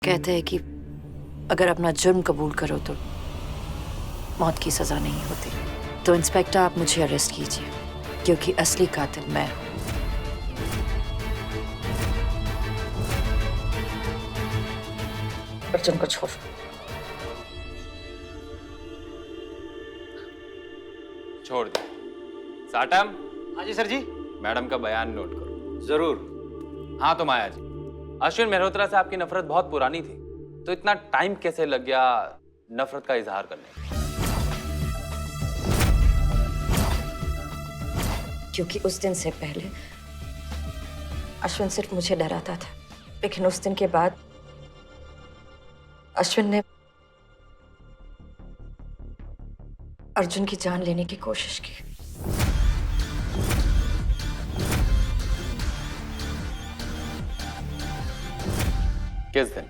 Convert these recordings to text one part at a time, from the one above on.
कहते हैं कि अगर अपना जुर्म कबूल करो तो मौत की सजा नहीं होती। तो इंस्पेक्टर, आप मुझे अरेस्ट कीजिए क्योंकि असली कातिल मैं हूं। अर्जुन को छोड़। छोड़ दो। साटम। हाँ जी सर जी। मैडम का बयान नोट करो। जरूर। हाँ तो माया जी, अश्विन मेहरोत्रा से आपकी नफरत बहुत पुरानी थी, तो इतना टाइम कैसे लग गया नफरत का इजहार करने में? क्योंकि उस दिन से पहले अश्विन सिर्फ मुझे डराता था, लेकिन उस दिन के बाद अश्विन ने अर्जुन की जान लेने की कोशिश की। किस दिन?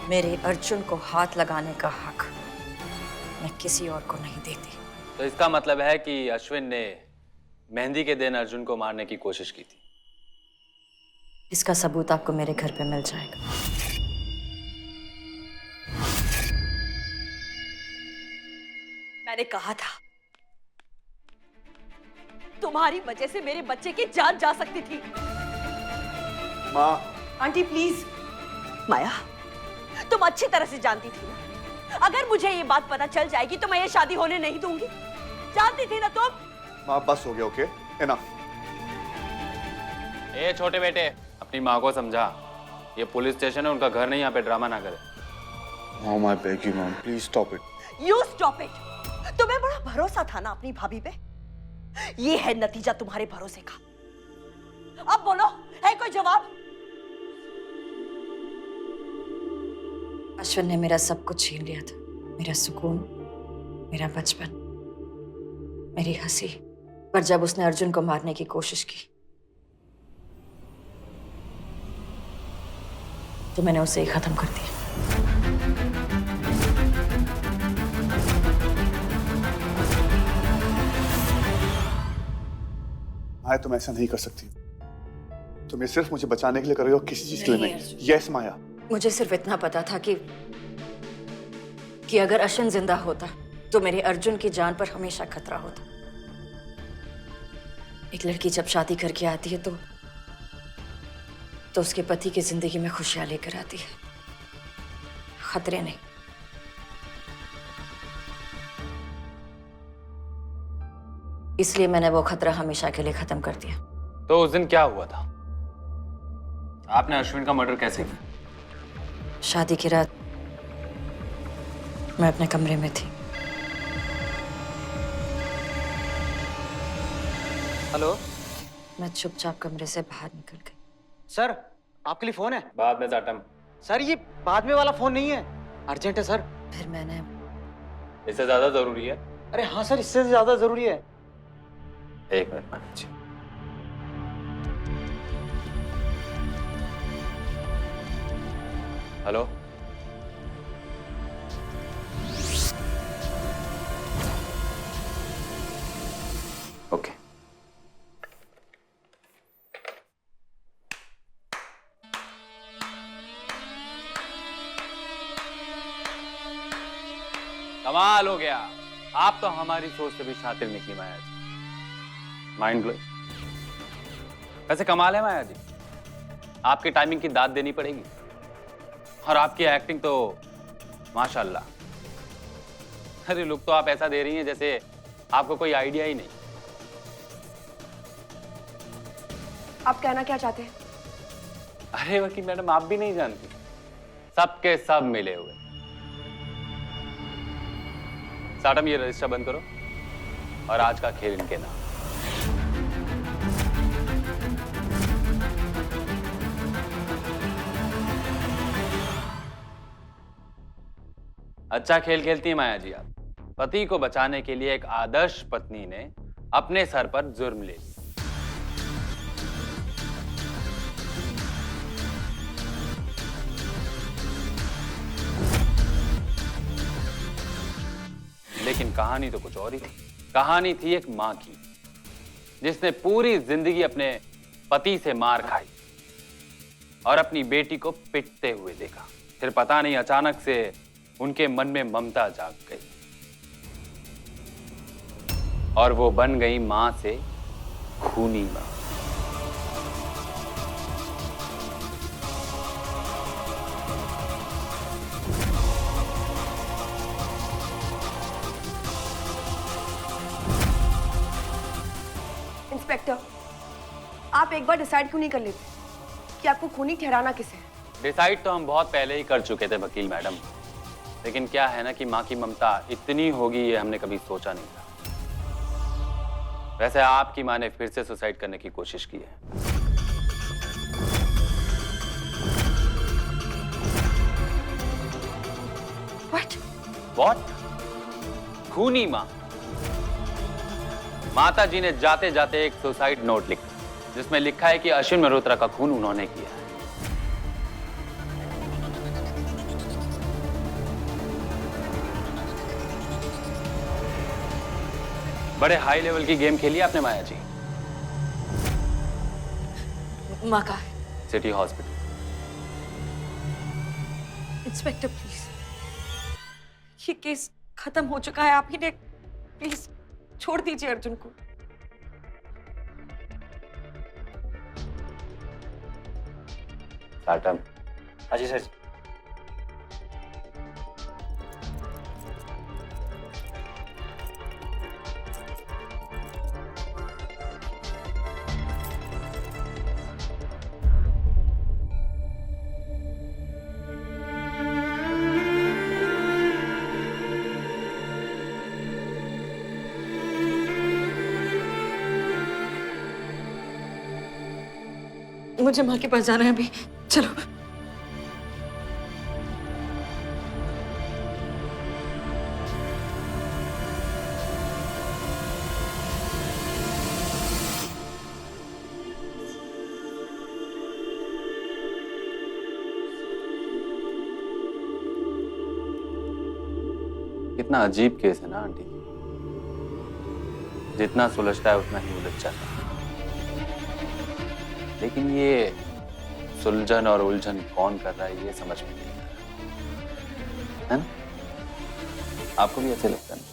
मेरे अर्जुन को हाथ लगाने का हक मैं किसी और को नहीं देती। तो इसका मतलब है कि अश्विन ने मेहंदी के दिन अर्जुन को मारने की कोशिश की थी। इसका सबूत आपको मेरे घर पे मिल जाएगा। मैंने कहा था तुम्हारी वजह से मेरे बच्चे की जान जा सकती थी। माँ। Aunty please. माया, तुम अच्छी तरह से जानती थी ना, अगर मुझे ये बात पता चल जाएगी तो मैं ये शादी होने नहीं दूंगी। जानती थी ना तुम। माँ बस हो गया, ओके एनफ। ए छोटे बेटे, अपनी माँ को समझा, ये पुलिस स्टेशन है, उनका घर नहीं, यहाँ पे ड्रामा ना करे। Mom I beg you mom, please stop it. You stop it. तुम्हें बड़ा भरोसा था ना अपनी भाभी पे, ये है नतीजा तुम्हारे भरोसे का। अब बोलो, है कोई जवाब? अश्विन ने मेरा सब कुछ छीन लिया था, मेरा सुकून, मेरा बचपन, मेरी हंसी। पर जब उसने अर्जुन को मारने की कोशिश की तो मैंने उसे ही खत्म कर दिया। माया तुम ऐसा नहीं कर सकती। तुम ये सिर्फ मुझे बचाने के लिए कर रही हो, किसी चीज के लिए नहीं। यस माया। मुझे सिर्फ इतना पता था कि अगर अश्विन जिंदा होता तो मेरे अर्जुन की जान पर हमेशा खतरा होता। एक लड़की जब शादी करके आती है तो उसके पति की जिंदगी में खुशियां लेकर आती है, खतरे नहीं। इसलिए मैंने वो खतरा हमेशा के लिए खत्म कर दिया। तो उस दिन क्या हुआ था? आपने अश्विन का मर्डर कैसे किया? शादी की रात मैं अपने कमरे में थी। हेलो मैं चुपचाप कमरे से बाहर निकल गई। सर, आपके लिए फोन है। बाद में साटम। सर ये बाद में वाला फोन नहीं है, अर्जेंट है सर। फिर मैंने इससे ज्यादा जरूरी है? अरे हाँ सर, इससे ज्यादा जरूरी है। एक minute Maya ji. Hello, okay. कमाल हो गया, आप तो हमारी सोच से भी शातिर निकली माया जी। Mind blowing. वैसे कमाल है माया जी, आपकी टाइमिंग की दाद देनी पड़ेगी। और आपकी एक्टिंग तो माशाल्लाह। अरे लुक तो आप ऐसा दे रही हैं जैसे आपको कोई आइडिया ही नहीं। आप कहना क्या चाहते हैं? अरे वकील मैडम, आप भी नहीं जानती, सबके सब मिले हुए। साटम, ये रजिस्टर बंद करो और आज का खेल इनके नाम। अच्छा खेल खेलती हैं माया जी आप। पति को बचाने के लिए एक आदर्श पत्नी ने अपने सर पर जुर्म ले लिया। लेकिन कहानी तो कुछ और ही थी। कहानी थी एक मां की, जिसने पूरी जिंदगी अपने पति से मार खाई और अपनी बेटी को पिटते हुए देखा। फिर पता नहीं अचानक से उनके मन में ममता जाग गई और वो बन गई मां से खूनी मां। इंस्पेक्टर, आप एक बार डिसाइड क्यों नहीं कर लेते कि आपको खूनी ठहराना किसे है? डिसाइड तो हम बहुत पहले ही कर चुके थे वकील मैडम, लेकिन क्या है ना कि मां की ममता इतनी होगी ये हमने कभी सोचा नहीं था। वैसे आपकी मां ने फिर से सुसाइड करने की कोशिश की है। What? खूनी मां। माता जी ने जाते जाते एक सुसाइड नोट लिखा जिसमें लिखा है कि अश्विन मल्होत्रा का खून उन्होंने किया है। बड़े हाई लेवल की गेम खेली आपने माया जी। माँ का है। City hospital. इंस्पेक्टर प्लीज, ये केस खत्म हो चुका है, आप ही ने प्लीज छोड़ दीजिए अर्जुन को। साटम। हाँ जी सर। मुझे माँ के पास जाना है अभी, चलो। कितना अजीब केस है ना आंटी। जितना सुलझता है उतना ही उलझ जाता है। लेकिन ये सुलझन और उलझन कौन कर रहा है ये समझ में नहीं आ रहा है ना? आपको भी ऐसे लगता है ना?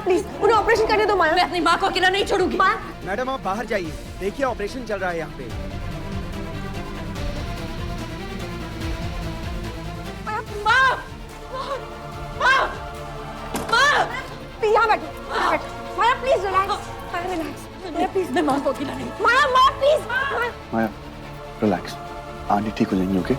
प्लीज उन्हें ऑपरेशन करने दो। माया, मैं अपनी माँ को अकेला नहीं छोड़ूंगी। मैडम आप बाहर जाइए, देखिए ऑपरेशन चल रहा है यहाँ पे। यहाँ बैठो। Maya please relax. Maya relax. Maya please. मैं माँ को अकेला नहीं। Maya please. Maya relax, aunty ठीक हो जाएंगी। ओके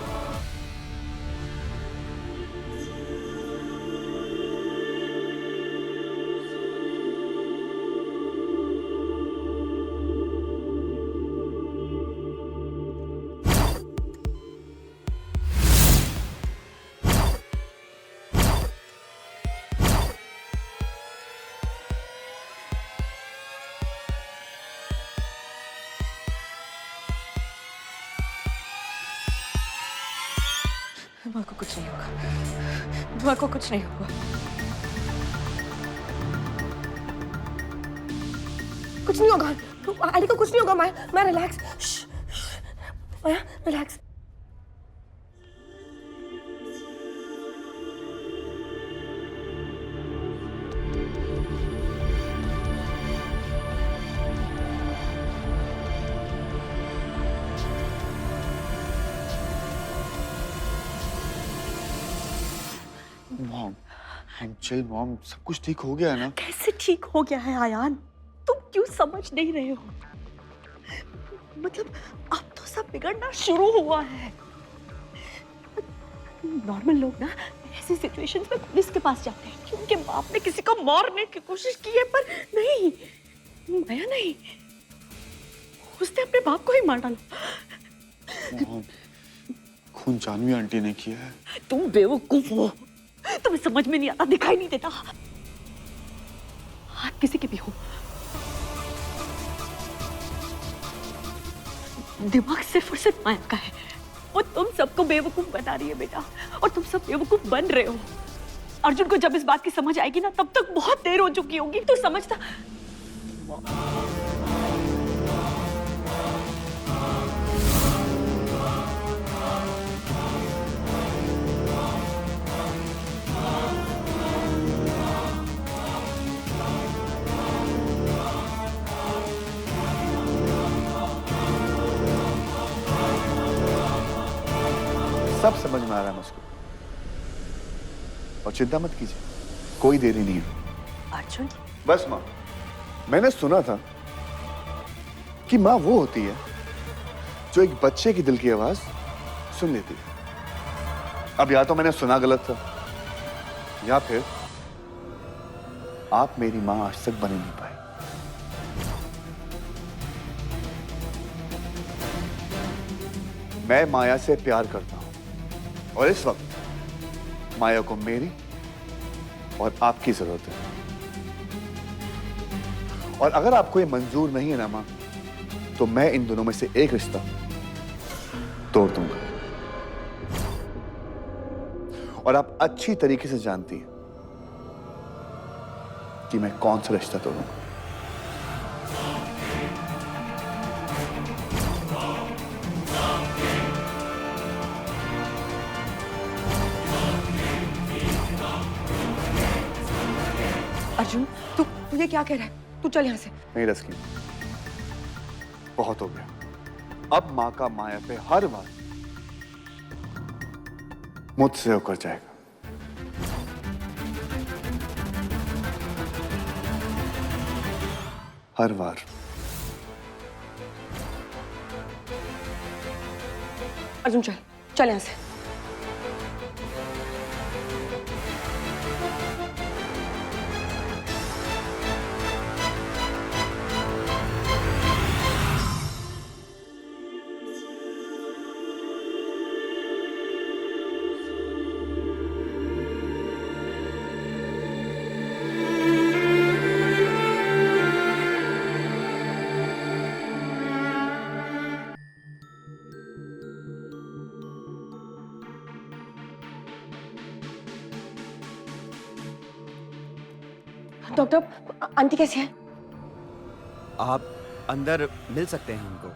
माँ को कुछ नहीं होगा। माँ को कुछ नहीं होगा। कुछ नहीं होगा। आली को कुछ नहीं होगा। माया relax. Maya relax. Mom, chill mom, सब कुछ ठीक हो गया है ना? कैसे ठीक हो गया है आयान? तुम क्यों समझ नहीं रहे हो? मतलब अब तो सब बिगड़ना शुरू हुआ है। नॉर्मल लोग ना ऐसी सिचुएशंस में पुलिस के पास जाते हैं कि उनके बाप ने किसी को मारने की कोशिश की है, पर नहीं, माया नहीं, उसने अपने बाप को ही मार डाला। मॉम, खून जानवी आंटी ने किया है। तुम बेवकूफ हो, तुम्हें समझ में नहीं आता, दिखाई नहीं देता। हाथ किसी के भी हो, दिमाग सिर्फ और सिर्फ माया का है। वो तुम सबको बेवकूफ बना रही है बेटा, और तुम सब बेवकूफ बन रहे हो। अर्जुन को जब इस बात की समझ आएगी ना, तब तक बहुत देर हो चुकी होगी। तो समझता। सब समझ में आ रहा है मुझको, और चिंता मत कीजिए, कोई देरी नहीं है। अर्जुन, बस माँ, मैंने सुना था कि माँ वो होती है जो एक बच्चे की दिल की आवाज सुन लेती है। अब या तो मैंने सुना गलत था, या फिर आप मेरी माँ आज तक बन ही नहीं पाए। मैं माया से प्यार करता हूं, और इस वक्त माया को मेरी और आपकी जरूरत है। और अगर आपको ये मंजूर नहीं है ना मां, तो मैं इन दोनों में से एक रिश्ता तोड़ दूंगा। और आप अच्छी तरीके से जानती हैं कि मैं कौन सा रिश्ता तोड़ूंगा। अर्जुन, तू ये क्या कह रहा है? तू चल यहाँ से। नहीं रस्की, बहुत हो गया। अब मां का माया पे हर बार मुझसे होकर जाएगा। हर बार। अर्जुन चल यहाँ से। डॉक्टर, आंटी कैसी है? आप अंदर मिल सकते हैं उनको।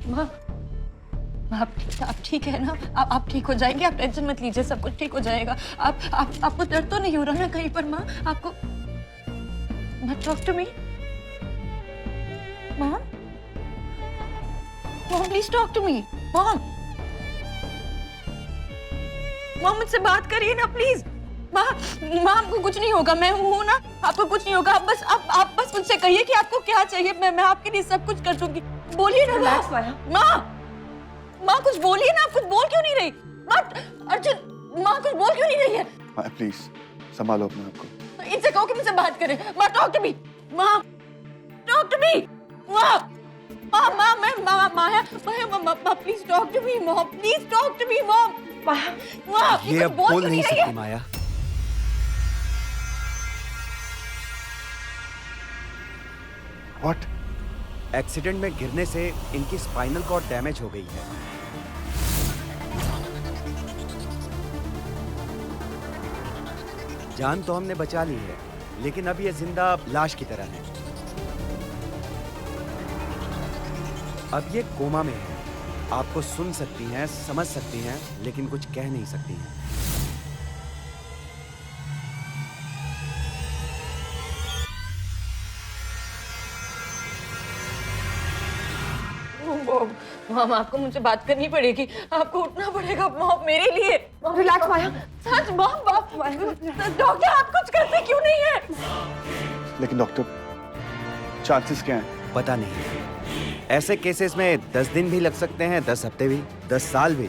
माँ, आप ठीक है ना? आप ठीक हो जाएंगे, आप टेंशन मत लीजिए, सब कुछ ठीक हो जाएगा। आपको दर्द तो नहीं हो रहा ना कहीं पर माँ? आपको मत टॉक टू मी माँ, please talk to me mom. मुझसे बात करिए ना प्लीज। माँ, आपको कुछ नहीं होगा, मैं हूँ ना, आपको कुछ नहीं होगा। आप बस मुझसे कहिए कि आपको क्या चाहिए, मैं आपके लिए सब कुछ कर दूंगी। बोलिए ना माँ, कुछ बोलिए ना। आप कुछ बोल क्यों नहीं रही? अर्जुन, माँ कुछ बोल क्यों नहीं रही है? प्लीज संभालो अपने आप को। इनसे कहो कि मुझसे बात करे। माँ टॉक टू मी, माँ टॉक टू मी, माँ please talk to me, mom please talk to me, माँ ये अब बोल नहीं सकती माया। What? एक्सीडेंट में गिरने से इनकी स्पाइनल कॉर्ड डैमेज हो गई है। जान तो हमने बचा ली है, लेकिन अब ये जिंदा लाश की तरह है। अब ये कोमा में है। आपको सुन सकती हैं, समझ सकती हैं, लेकिन कुछ कह नहीं सकती हैं। मॉम आपको मुझसे बात करनी पड़ेगी, आपको उठना पड़ेगा मॉम मेरे लिए। रिलैक्स माया। सच मॉम डॉक्टर आप कुछ करते क्यों नहीं है? लेकिन डॉक्टर, चांसेस क्या हैं? पता नहीं, ऐसे केसेस में 10 दिन भी लग सकते हैं, 10 हफ्ते भी, 10 साल भी,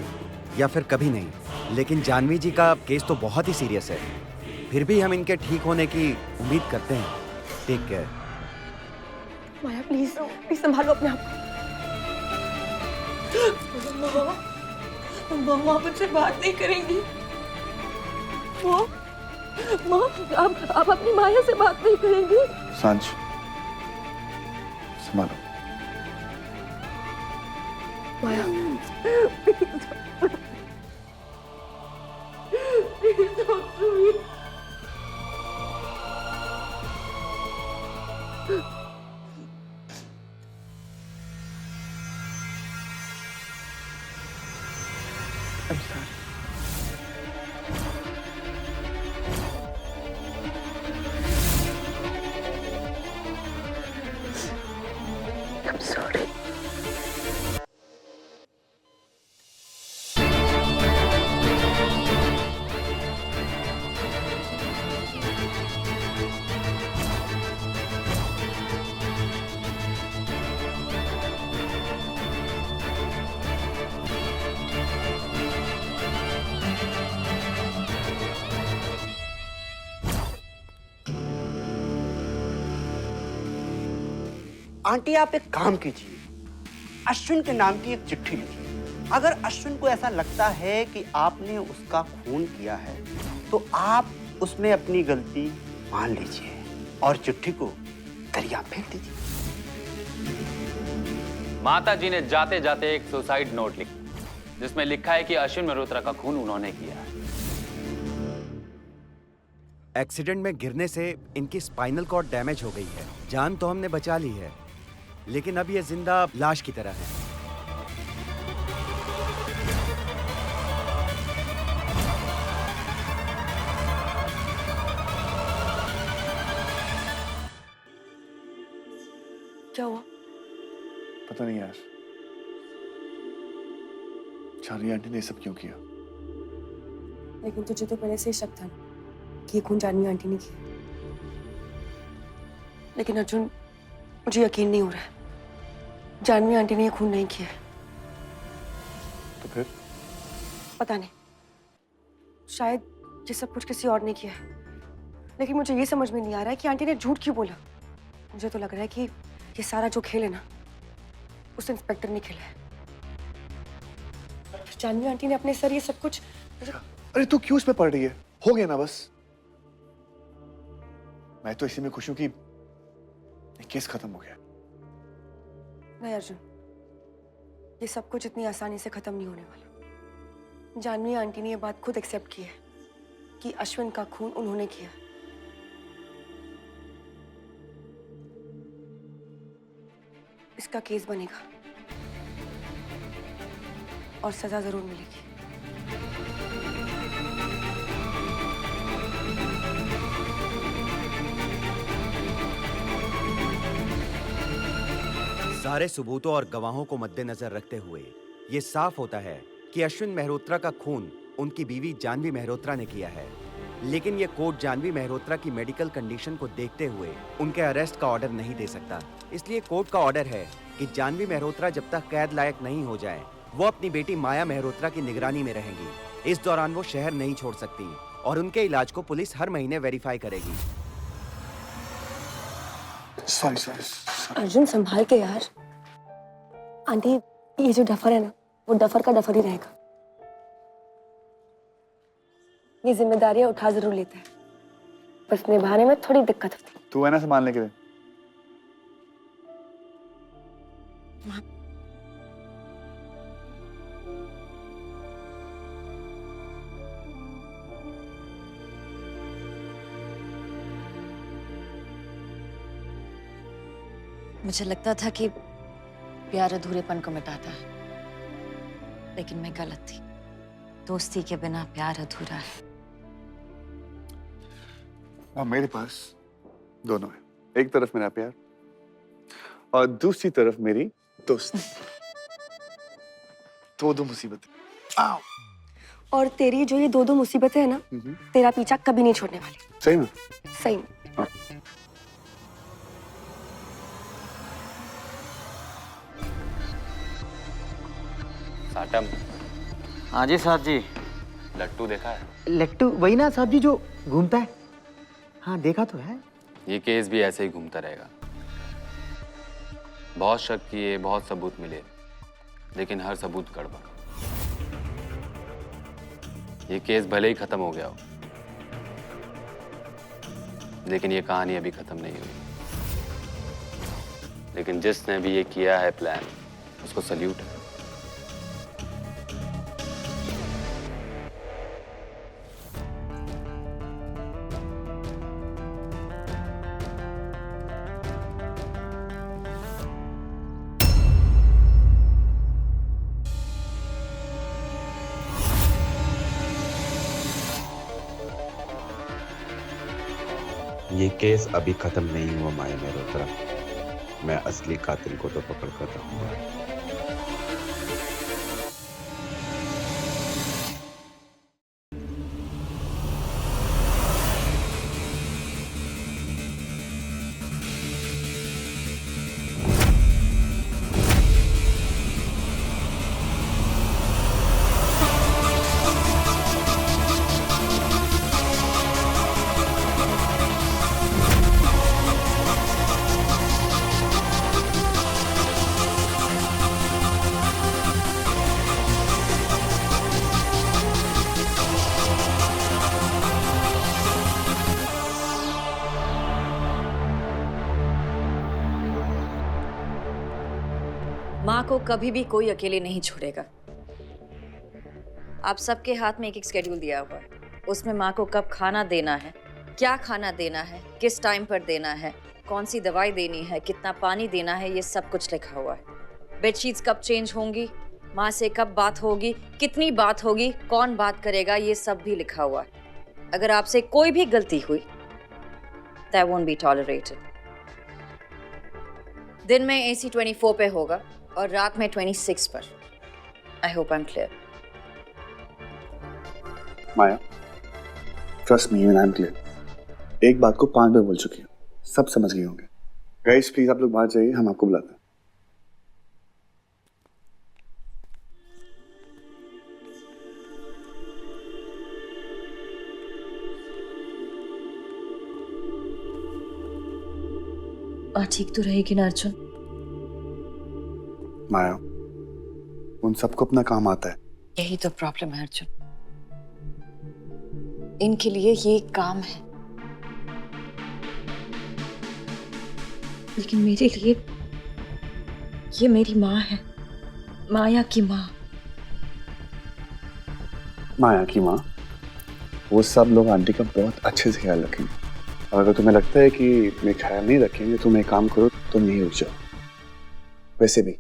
या फिर कभी नहीं। लेकिन जानवी जी का केस तो बहुत ही सीरियस है, फिर भी हम इनके ठीक होने की उम्मीद करते हैं। Take care. Maya please please संभालो अपने आप को। मॉम मुझसे बात नहीं करेंगी। मॉम आप अपनी माया से बात नहीं करेंगी? सांझ, संभालो। माया I'm sorry. I'm sorry. Aunty आप एक काम कीजिए, अश्विन के नाम की एक चिट्ठी लिखिए। अगर अश्विन को ऐसा लगता है कि आपने उसका खून किया है तो आप उसमें अपनी गलती मान लीजिए और चिट्ठी को दरिया में फेंक दीजिए। माता जी ने जाते जाते एक सुसाइड नोट लिखा जिसमें लिखा है कि अश्विन मल्होत्रा का खून उन्होंने किया है। एक्सीडेंट में गिरने से इनकी स्पाइनल कॉर्ड डैमेज हो गई है। जान तो हमने बचा ली है, लेकिन अब ये जिंदा लाश की तरह है। क्या हुआ? पता नहीं यार, चार्ली आंटी ने ये सब क्यों किया? लेकिन तुझे तो पहले से ही शक था ना कि ये खून जानवी आंटी ने किया। लेकिन अर्जुन, मुझे यकीन नहीं हो रहा है, जानवी आंटी ने ये खून नहीं किया है। तो फिर? पता नहीं, शायद ये सब कुछ किसी और ने किया है। लेकिन मुझे ये समझ में नहीं आ रहा है कि आंटी ने झूठ क्यों बोला। मुझे तो लग रहा है कि ये सारा जो खेल है ना, उस इंस्पेक्टर ने खेला है। जानवी आंटी ने अपने सर ये सब कुछ। अरे तू क्यों इस पे पड़ रही है? हो गया ना बस। मैं तो इसी में खुश हूं कि केस खत्म हो गया। नहीं अर्जुन, ये सब कुछ इतनी आसानी से खत्म नहीं होने वाला। जानवी आंटी ने ये बात खुद एक्सेप्ट की है कि अश्विन का खून उन्होंने किया। इसका केस बनेगा और सजा जरूर मिलेगी। सारे सबूतों और गवाहों को मद्देनजर रखते हुए ये साफ होता है कि अश्विन मेहरोत्रा का खून उनकी बीवी जानवी मेहरोत्रा ने किया है। लेकिन ये कोर्ट जानवी मेहरोत्रा की मेडिकल कंडीशन को देखते हुए उनके अरेस्ट का ऑर्डर नहीं दे सकता। इसलिए कोर्ट का ऑर्डर है कि जानवी मेहरोत्रा जब तक कैद लायक नहीं हो जाए, वो अपनी बेटी माया मेहरोत्रा की निगरानी में रहेंगी। इस दौरान वो शहर नहीं छोड़ सकती और उनके इलाज को पुलिस हर महीने वेरीफाई करेगी। सॉरी। अर्जुन संभाल के यार। आंटी, ये जो डफर है ना, वो डफर का डफर ही रहेगा। ये जिम्मेदारियां उठा जरूर लेता है, बस निभाने में थोड़ी दिक्कत होती है। तू है ना संभालने के लिए। मुझे लगता था कि प्यार अधूरेपन को मिटाता है, लेकिन मैं गलत थी। दोस्ती के बिना प्यार अधूरा है। अब मेरे पास दोनों है, एक तरफ मेरा प्यार और दूसरी तरफ मेरी दोस्ती। दो मुसीबतें। आओ। और तेरी जो ये दो मुसीबतें हैं ना, तेरा पीछा कभी नहीं छोड़ने वाली। सही में? सही में। हाँ। साटम, हाँ जी साहब जी। लट्टू देखा है? लट्टू वही ना साहब जी जो घूमता है? हाँ देखा तो है। ये केस भी ऐसे ही घूमता रहेगा। बहुत शक किए, बहुत सबूत मिले, लेकिन हर सबूत गड़बड़। ये केस भले ही खत्म हो गया हो, लेकिन ये कहानी अभी खत्म नहीं हुई। लेकिन जिसने भी ये किया है प्लान, उसको सल्यूट है। ये केस अभी खत्म नहीं हुआ माया मेहरोत्रा। मैं असली कातिल को तो पकड़ कर रखूंगा। माँ को कभी भी कोई अकेले नहीं छोड़ेगा। आप सबके हाथ में एक स्केड्यूल दिया हुआ है। उसमें माँ को कब खाना देना है, क्या खाना देना है, किस टाइम पर देना है, कौन सी दवाई देनी है, कितना पानी देना है, ये सब कुछ लिखा हुआ है। बेडशीट्स कब चेंज होंगी, माँ से कब बात होगी, कितनी बात होगी, कौन बात करेगा, ये सब भी लिखा हुआ है। अगर आपसे कोई भी गलती हुई, that won't be tolerated। दिन में AC 24 पे होगा और रात में 26 पर। I hope I'm clear। Maya, trust me, I am clear. एक बात को 5 बार बोल चुकी हूँ, सब समझ गए होंगे। गाइस प्लीज आप लोग बाहर जाइए, हम आपको बुलाते हैं। ठीक तो रहेगी ना अर्जुन? माया, उन सबको अपना काम आता है। यही तो प्रॉब्लम है अर्जुन, इनके लिए ये काम है, लेकिन मेरे लिए ये मेरी माँ है, माया की माँ। माया की माँ, वो सब लोग आंटी का बहुत अच्छे से ख्याल रखेंगे। और अगर तुम्हें लगता है कि मैं ख्याल नहीं रखेंगे, तुम एक काम करो, तुम नहीं रुक जाओ। वैसे भी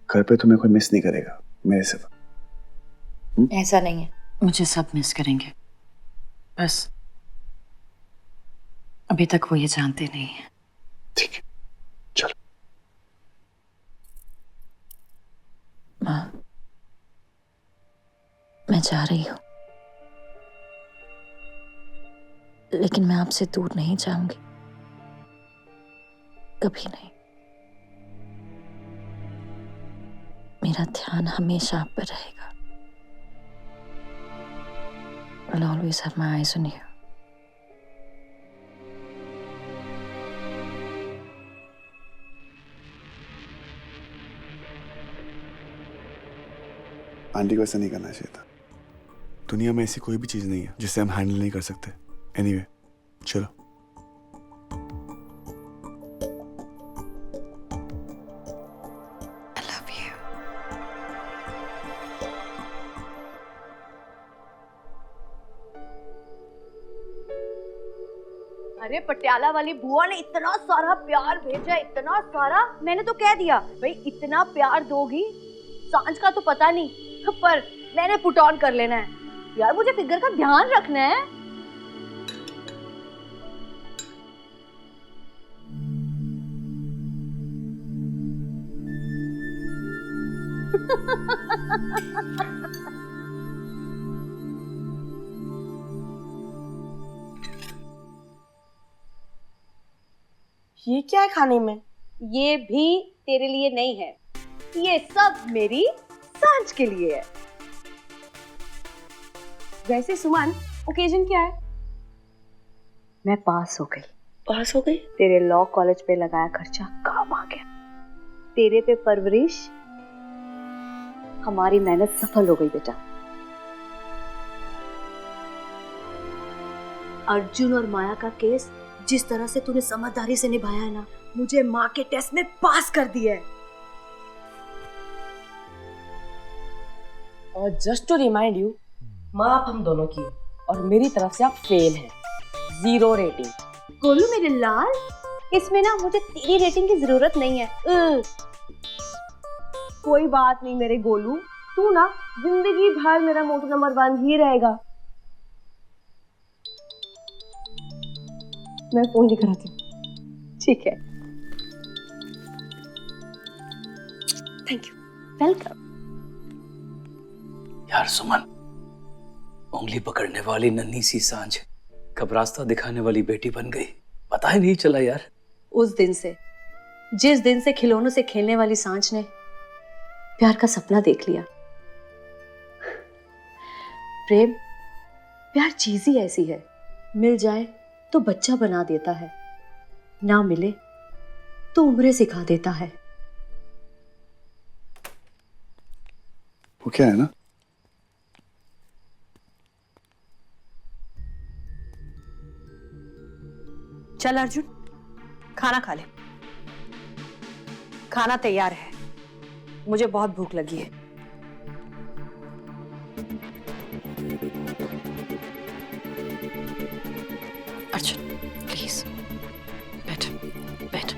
घर पे तुम्हें कोई मिस नहीं करेगा मेरे सिवा। ऐसा नहीं है, मुझे सब मिस करेंगे, बस अभी तक वो ये जानते नहीं है। ठीक है, चलो। माँ, मैं जा रही हूँ, लेकिन मैं आपसे दूर नहीं जाऊंगी, कभी नहीं। मेरा ध्यान हमेशा आप पर रहेगा। I'll always have my eyes on you। Aunty को ऐसा नहीं करना चाहिए था। दुनिया में ऐसी कोई भी चीज नहीं है जिसे हम हैंडल नहीं कर सकते। एनीवे, चलो। I love you। अरे पटियाला वाली बुआ ने इतना सारा प्यार भेजा, इतना सारा। मैंने तो कह दिया भाई इतना प्यार दोगी, सांझ का तो पता नहीं पर मैंने पुट ऑन कर लेना है यार, मुझे फिगर का ध्यान रखना है। ये क्या है खाने में? ये भी तेरे लिए नहीं है, ये सब मेरी सांझ के लिए है। वैसे सुमन, ओकेजन क्या है? मैं पास हो गई। पास हो गई? तेरे लॉ कॉलेज पे लगाया खर्चा काम आ गया, तेरे पे परवरिश, हमारी मेहनत सफल हो गई बेटा। अर्जुन और माया का केस जिस तरह से तूने समझदारी से निभाया है ना, मुझे माँ के टेस्ट में पास कर दिया है। और जस्ट टू रिमाइंड यू, माँ आप हम दोनों की और मेरी तरफ से आप फेल हैं, 0 रेटिंग। गोलू मेरे लाल, इसमें ना मुझे तेरी रेटिंग की जरूरत नहीं है। कोई बात नहीं मेरे गोलू, तू ना जिंदगी भर मेरा मोटू नंबर 1 ही रहेगा। मैं फोन लेकर आती हूँ। ठीक है, थैंक यू। वेलकम। यार सुमन, उंगली पकड़ने वाली नन्ही सी सांझ कब रास्ता दिखाने वाली बेटी बन गई, पता ही नहीं चला यार। उस दिन से, जिस दिन से खिलौनों से खेलने वाली सांझ ने प्यार का सपना देख लिया। प्रेम, प्यार चीज ही ऐसी है, मिल जाए तो बच्चा बना देता है, ना मिले तो उम्रें सिखा देता है। वो क्या है ना, चल अर्जुन, खाना खा ले। खाना तैयार है, मुझे बहुत भूख लगी है। अर्जुन प्लीज बैठ बैठ।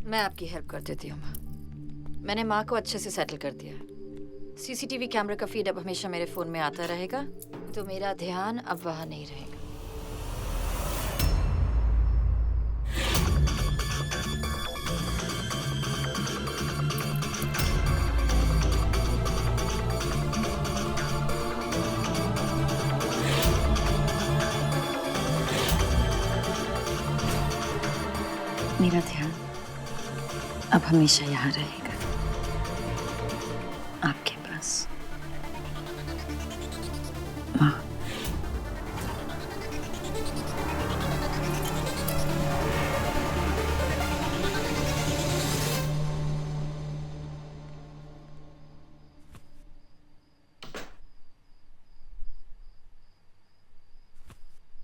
मैं आपकी हेल्प कर देती हूँ माँ। मैंने माँ को अच्छे से सेटल कर दिया। सीसीटीवी कैमरे का फीड अब हमेशा मेरे फोन में आता रहेगा, तो मेरा ध्यान अब वहाँ नहीं रहेगा। मेरा ध्यान अब हमेशा यहाँ रहेगा, आपके पास। माँ,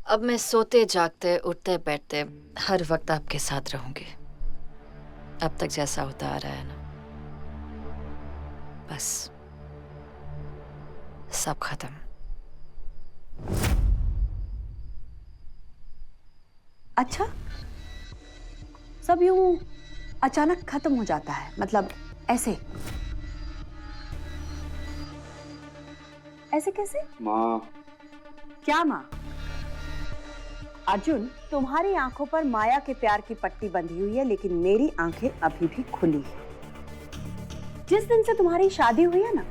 अब मैं सोते जागते उठते बैठते हर वक्त आपके साथ रहूंगी। अब तक जैसा होता आ रहा है ना, बस सब खत्म। अच्छा, सब यूं अचानक खत्म हो जाता है, मतलब ऐसे ऐसे कैसे? माँ। क्या माँ? अर्जुन, तुम्हारी आंखों पर माया के प्यार की पट्टी बंधी हुई है, लेकिन मेरी आंखें अभी भी खुली हैं। जिस दिन से तुम्हारी शादी हुई है ना,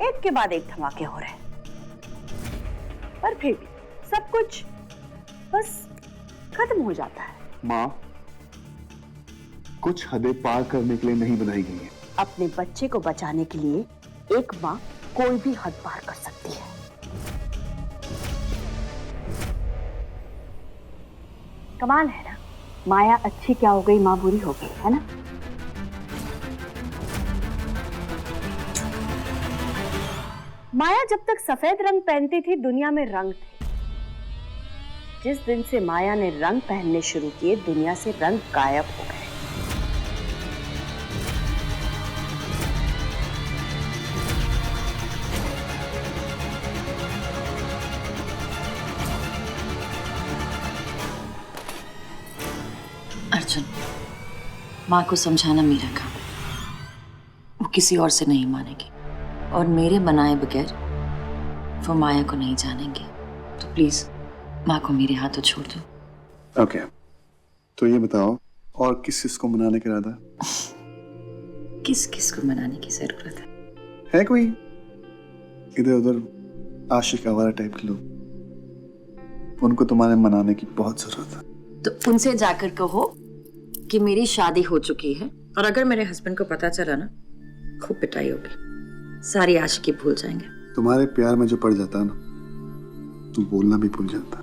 एक के बाद एक धमाके हो रहे हैं, पर फिर भी सब कुछ बस खत्म हो जाता है। माँ, कुछ हदें पार करने के लिए नहीं बनाई गई है। अपने बच्चे को बचाने के लिए एक माँ कोई भी हद पार कर सकती है। कमाल है ना, माया अच्छी क्या हो गई, माँ बुरी हो गई, है ना? माया जब तक सफेद रंग पहनती थी, दुनिया में रंग थे। जिस दिन से माया ने रंग पहनने शुरू किए, दुनिया से रंग गायब हो गए। अर्जुन, माँ को समझाना मेरा काम। वो किसी और से नहीं मानेगी और मेरे बनाए बगैर वो माया को नहीं जानेंगे। तो प्लीज माँ को मेरे हाथों छोड़ दो। ओके, तो ये बताओ और किस को मनाने का इरादा किस किस को मनाने की जरूरत है? है? कोई इधर उधर आशिक आवारा टाइप के लोग, उनको तुम्हारे मनाने की बहुत जरूरत है। तो उनसे जाकर कहो कि मेरी शादी हो चुकी है और अगर मेरे हस्बैंड को पता चला ना, खूब पिटाई होगी, सारी आशिकी भूल जाएंगे। तुम्हारे प्यार में जो पड़ जाता है ना, तो बोलना भी भूल जाता।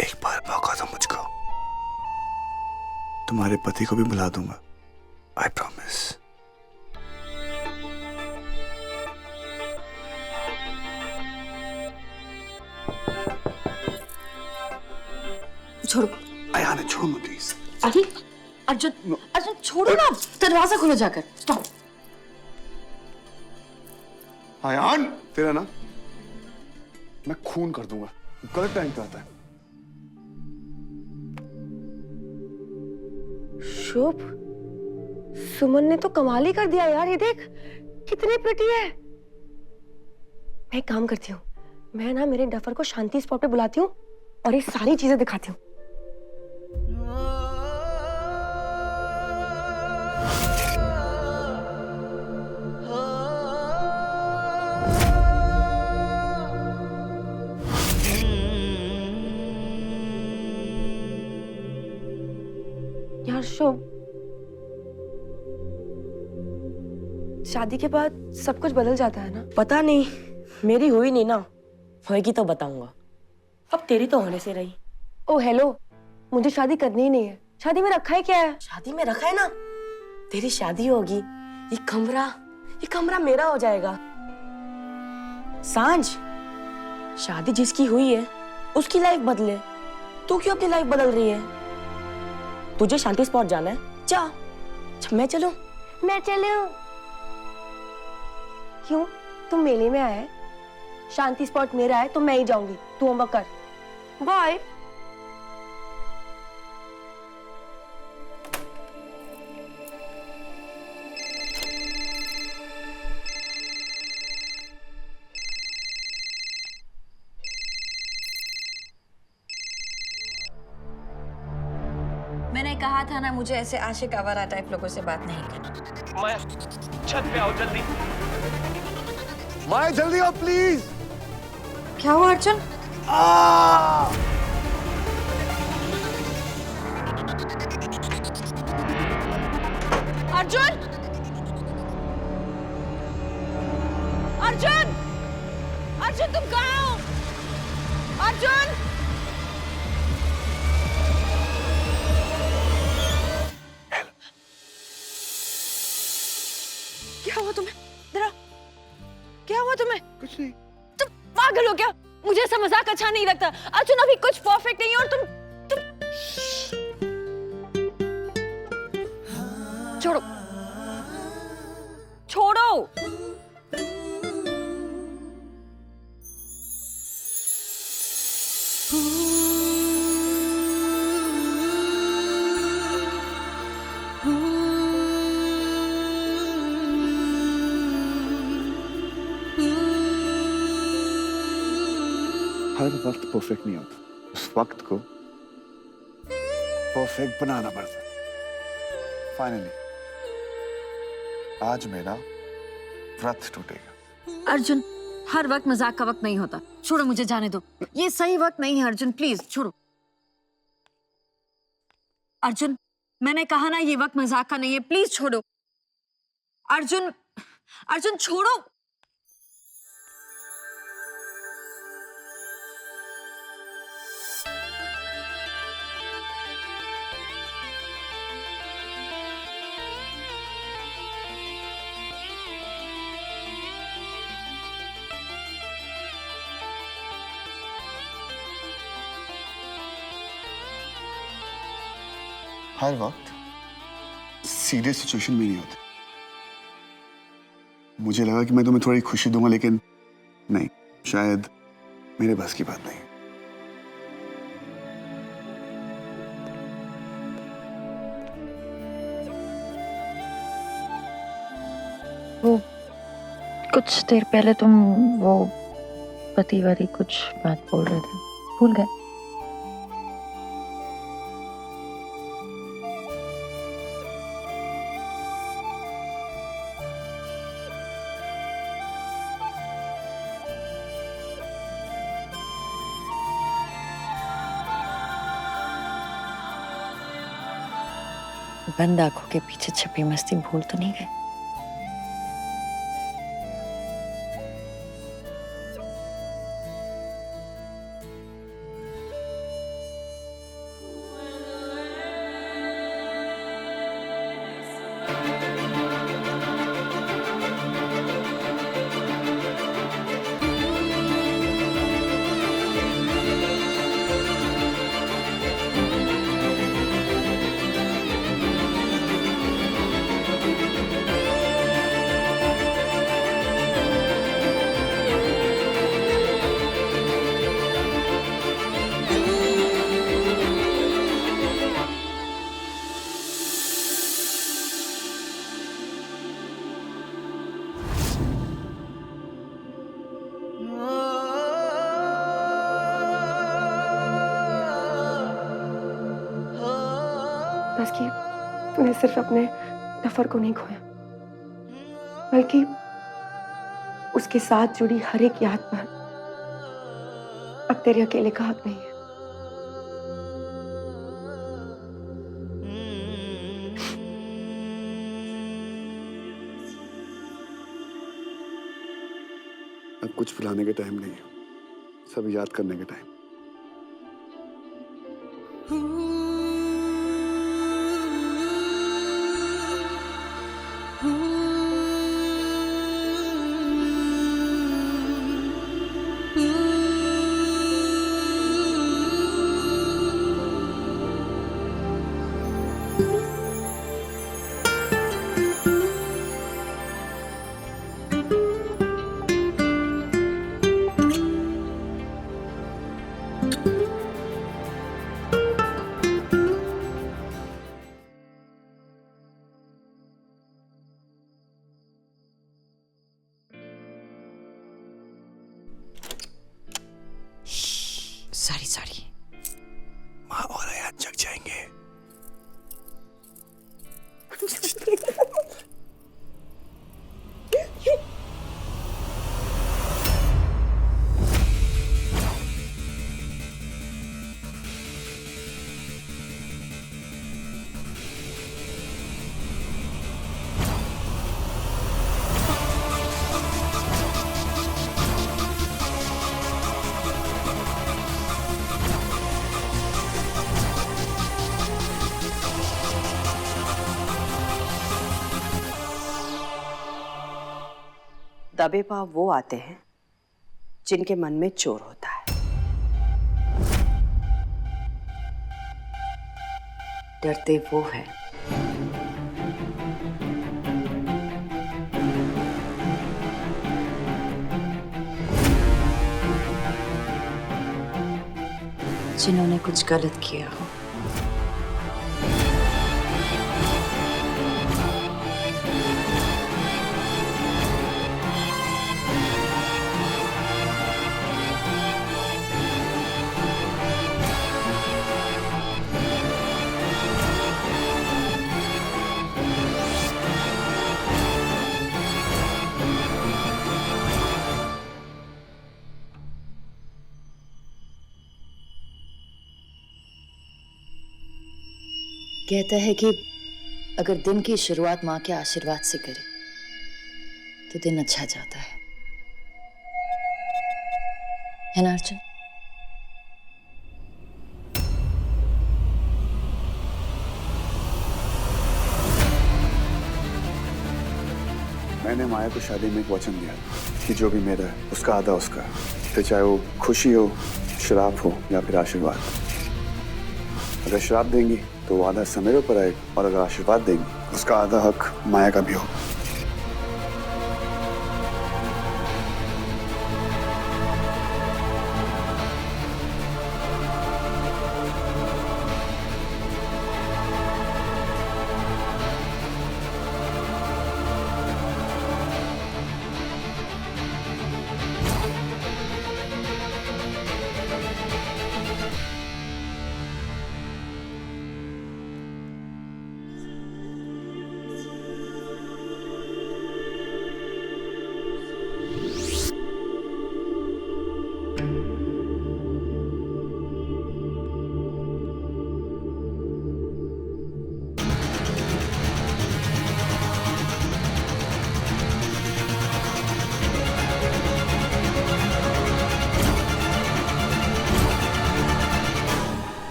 एक बार मौका दो मुझको, तुम्हारे पति को भी बुला दूंगा, आई प्रॉमिस। छोड़ो अयान, छोड़ो मत प्लीज। अरे अर्जुन, अर्जुन छोड़ो ना, दरवाजा खोलो जाकर। स्टॉप। अयान, तेरा ना मैं खून कर दूंगा, गलत टाइम पे आता है। शुभ, सुमन ने तो कमाल ही कर दिया यार, ये देख कितनी प्रिटी है। मैं एक काम करती हूँ, मैं ना मेरे डफर को शांति स्पॉट पे बुलाती हूँ और ये सारी चीजें दिखाती हूँ। यार शुभ, शादी के बाद सब कुछ बदल जाता है ना? पता नहीं, मेरी हुई नहीं ना, होएगी तो बताऊंगा। अब तेरी तो होने से रही। ओ हेलो, मुझे शादी करनी ही नहीं है। शादी में रखा है क्या है? शादी में रखा है ना, तेरी शादी होगी, ये कमरा मेरा हो जाएगा। सांझ, शादी जिसकी हुई है उसकी लाइफ बदले, तू क्यों अपनी लाइफ बदल रही है? तुझे शांति स्पॉट जाना है, जा। मैं चलूं? मैं चलूं? क्यों, तुम मेले में आया है? शांति स्पॉट मेरा है तो मैं ही जाऊंगी, तू होमवर्क कर। बाय। मैंने कहा था ना, मुझे ऐसे आशिक आवारा टाइप लोगों से बात नहीं करनी। मैं छत पे आओ जल्दी। माया जल्दी आओ प्लीज। क्या हुआ अर्जुन? अर्जुन! अर्जुन! अर्जुन तुम कहाँ हो? अर्जुन! क्या हुआ तुम्हें? जरा, क्या हुआ तुम्हें? कुछ नहीं। तुम पागल हो क्या? मुझे ऐसा मजाक अच्छा नहीं लगता। अर्जुन अभी कुछ परफेक्ट नहीं है और तुम छोड़ो, छोड़ो। हर वक्त परफेक्ट नहीं होता, उस वक्त को परफेक्ट बनाना पड़ता है। फाइनली आज मेरा व्रत टूटेगा। अर्जुन, हर वक्त मजाक का वक्त नहीं होता। छोड़ो, मुझे जाने दो। ये सही वक्त नहीं है अर्जुन, प्लीज छोड़ो। अर्जुन, मैंने कहा ना ये वक्त मजाक का नहीं है, प्लीज छोड़ो। अर्जुन, अर्जुन छोड़ो। हर वक्त सीरियस सिचुएशन में नहीं होते। मुझे लगा कि मैं तुम्हें थोड़ी खुशी दूंगा, लेकिन नहीं, शायद मेरे बस की बात नहीं। वो कुछ देर पहले तुम वो पति वाली कुछ बात बोल रहे थे, भूल गए? बंद आंखों के पीछे छिपी मस्ती भूल तो नहीं गए? बस कि तूने सिर्फ अपने नफर को नहीं खोया, बल्कि उसके साथ जुड़ी हर एक याद पर अब तेरे अकेले का हक नहीं है। अब कुछ भुलाने का टाइम नहीं है, सब याद करने का टाइम। सॉरी माँ और आयान जग जाएंगे। दबे पांव वो आते हैं जिनके मन में चोर होता है। डरते वो हैं जिन्होंने कुछ गलत किया हो। कहता है कि अगर दिन की शुरुआत माँ के आशीर्वाद से करे तो दिन अच्छा जाता है ना अर्जुन? मैंने माया को शादी में एक वचन दिया कि जो भी मेरा है उसका आधा उसका, फिर चाहे वो खुशी हो, श्राप हो या फिर आशीर्वाद। अगर श्राप देंगी तो वो आधा समय मेरे ऊपर आएगा, और अगर आशीर्वाद देंगी उसका आधा हक माया का भी हो।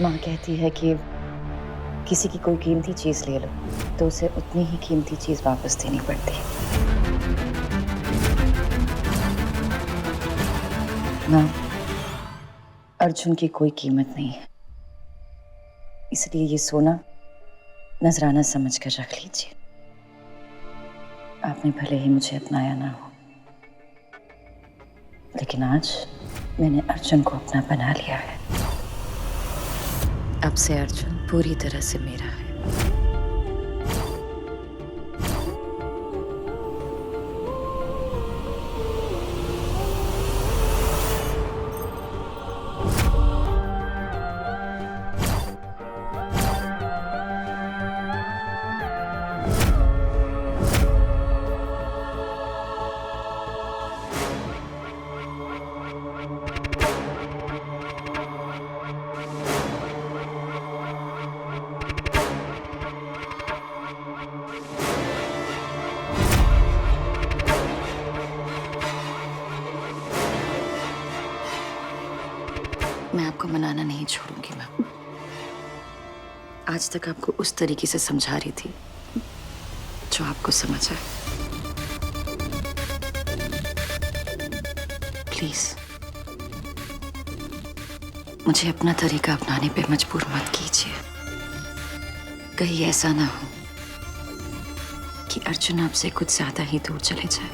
माँ कहती है कि किसी की कोई कीमती चीज ले लो तो उसे उतनी ही कीमती चीज वापस देनी पड़ती है। माँ, अर्जुन की कोई कीमत नहीं है, इसलिए ये सोना नजराना समझ कर रख लीजिए। आपने भले ही मुझे अपनाया ना हो, लेकिन आज मैंने अर्जुन को अपना बना लिया है। अब से अर्जुन पूरी तरह से मेरा है। मैं आपको मनाना नहीं छोड़ूंगी मैम। आज तक आपको उस तरीके से समझा रही थी जो आपको समझ आए। प्लीज मुझे अपना तरीका अपनाने पे मजबूर मत कीजिए। कहीं ऐसा ना हो कि अर्जुन आपसे कुछ ज्यादा ही दूर चले जाए।